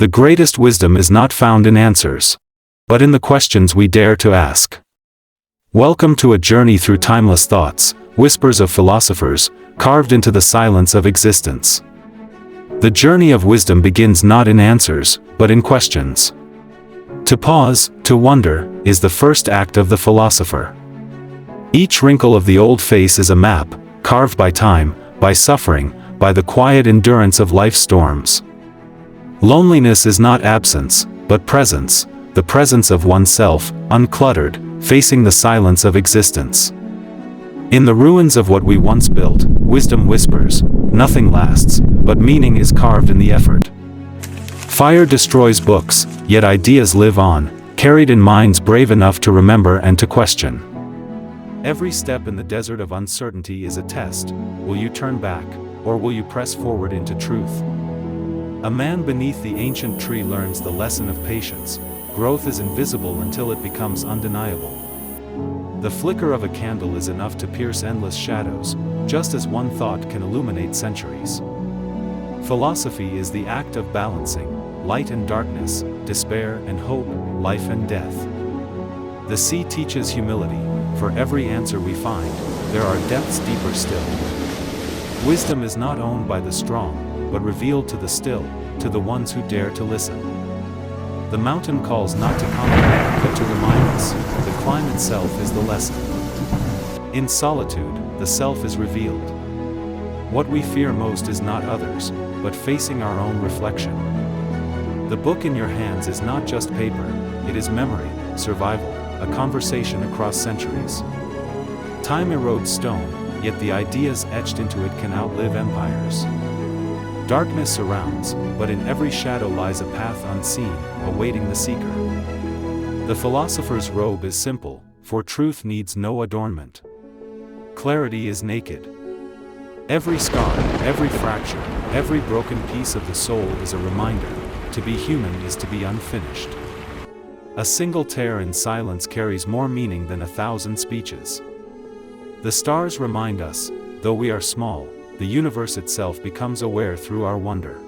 The greatest wisdom is not found in answers, but in the questions we dare to ask. Welcome to a journey through timeless thoughts, whispers of philosophers, carved into the silence of existence. The journey of wisdom begins not in answers, but in questions. To pause, to wonder, is the first act of the philosopher. Each wrinkle of the old face is a map, carved by time, by suffering, by the quiet endurance of life's storms. Loneliness is not absence, but presence, the presence of oneself, uncluttered, facing the silence of existence. In the ruins of what we once built, wisdom whispers, nothing lasts, but meaning is carved in the effort. Fire destroys books, yet ideas live on, carried in minds brave enough to remember and to question. Every step in the desert of uncertainty is a test. Will you turn back, or will you press forward into truth? A man beneath the ancient tree learns the lesson of patience. Growth is invisible until it becomes undeniable. The flicker of a candle is enough to pierce endless shadows, just as one thought can illuminate centuries. Philosophy is the act of balancing light and darkness, despair and hope, life and death. The sea teaches humility. For every answer we find, there are depths deeper still. Wisdom is not owned by the strong, but revealed to the still, to the ones who dare to listen. The mountain calls not to comprehend, but to remind us. The climb itself is the lesson. In solitude, the self is revealed. What we fear most is not others, but facing our own reflection. The book in your hands is not just paper, it is memory, survival, a conversation across centuries. Time erodes stone, yet the ideas etched into it can outlive empires. Darkness surrounds, but in every shadow lies a path unseen, awaiting the seeker. The philosopher's robe is simple, for truth needs no adornment. Clarity is naked. Every scar, every fracture, every broken piece of the soul is a reminder. To be human is to be unfinished. A single tear in silence carries more meaning than 1,000 speeches. The stars remind us, though we are small, the universe itself becomes aware through our wonder.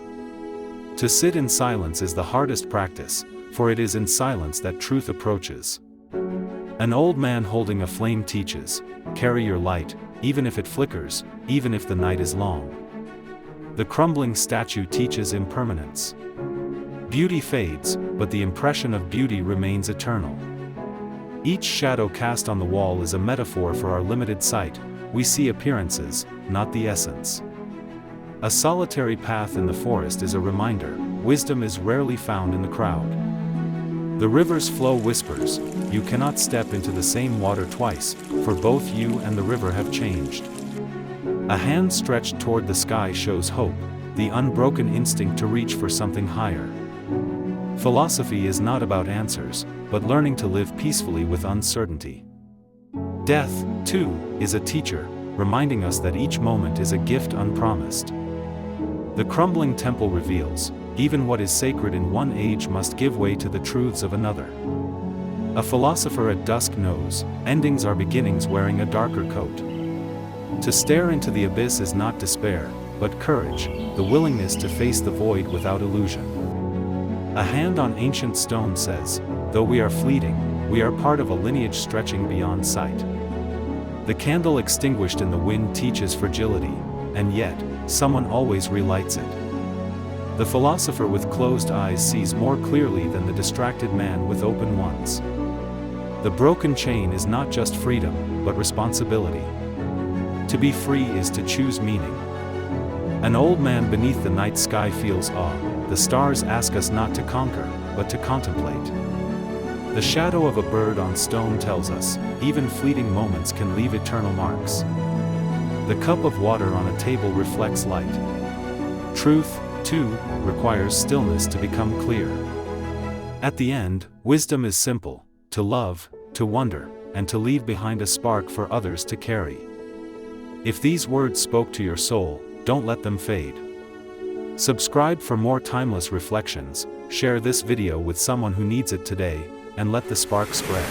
To sit in silence is the hardest practice, for it is in silence that truth approaches. An old man holding a flame teaches, carry your light, even if it flickers, even if the night is long. The crumbling statue teaches impermanence. Beauty fades, but the impression of beauty remains eternal. Each shadow cast on the wall is a metaphor for our limited sight. We see appearances, not the essence. A solitary path in the forest is a reminder. Wisdom is rarely found in the crowd. The river's flow whispers, you cannot step into the same water twice, for both you and the river have changed. A hand stretched toward the sky shows hope, the unbroken instinct to reach for something higher. Philosophy is not about answers, but learning to live peacefully with uncertainty. Death, too, is a teacher, reminding us that each moment is a gift unpromised. The crumbling temple reveals, even what is sacred in one age must give way to the truths of another. A philosopher at dusk knows, endings are beginnings wearing a darker coat. To stare into the abyss is not despair, but courage, the willingness to face the void without illusion. A hand on ancient stone says, though we are fleeting, we are part of a lineage stretching beyond sight. The candle extinguished in the wind teaches fragility, and yet, someone always relights it. The philosopher with closed eyes sees more clearly than the distracted man with open ones. The broken chain is not just freedom, but responsibility. To be free is to choose meaning. An old man beneath the night sky feels awe. The stars ask us not to conquer, but to contemplate. The shadow of a bird on stone tells us, even fleeting moments can leave eternal marks. The cup of water on a table reflects light. Truth, too, requires stillness to become clear. At the end, wisdom is simple: to love, to wonder, and to leave behind a spark for others to carry. If these words spoke to your soul, don't let them fade. Subscribe for more timeless reflections, share this video with someone who needs it today, and let the spark spread.